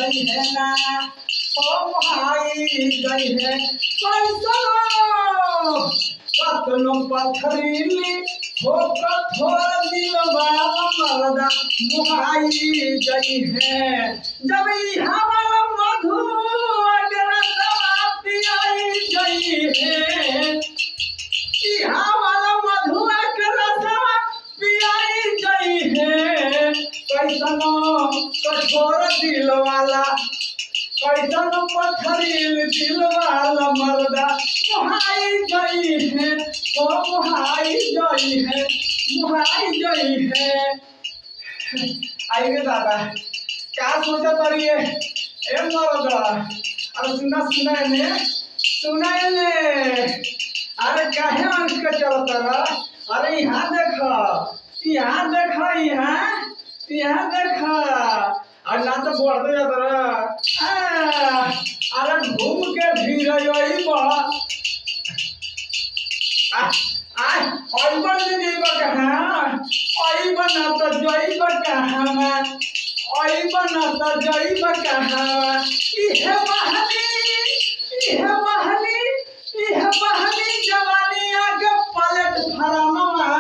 गई है ना ओ मुहाई गई है कतनो पथरीली हो कठोर दिलवा मर्दा मुहाई गई है जब हमारा मधु अगर पियाई गई है हमारा मधु अगर पियाई गई है कैसनो कठोर दिल वाला कैसनो पथरील दिल वाला मर्दा मुहाई गई है ओ मुहाई गई है मुहाई गई है। आइए दादा क्या सोचा पड़िए ए मर्दा अरे सुना ने अरे काहे अंश का चलता रहा अरे यहाँ देखा यहाँ देखा और ना तो बढ़ते जाता रहा अरे घूम के फिर जवानिया के पलट फरमवा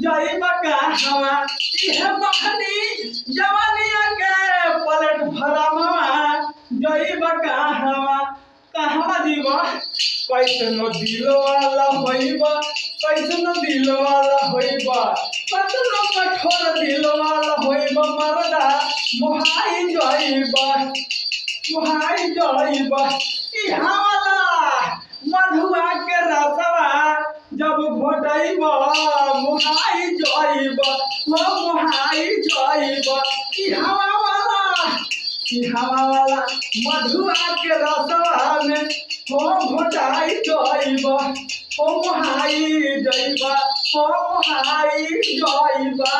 जई बका हवा इह बहनी जवानिया के पलट फरमवा जई बका हवा कहवा जीवा कैसनो दिल वाला होइबा कैसनो दिल वाला होइबा कतनो कठोर दिल वाला होइबा मर्दा मुहाई जाइबा इहा वाला मधुआ के रसवा जब घोटइबा मुहाई जाइबा इहा वाला मधुआ के रसवा में हो घोटाई जाइबा हो मुहाई जाइबा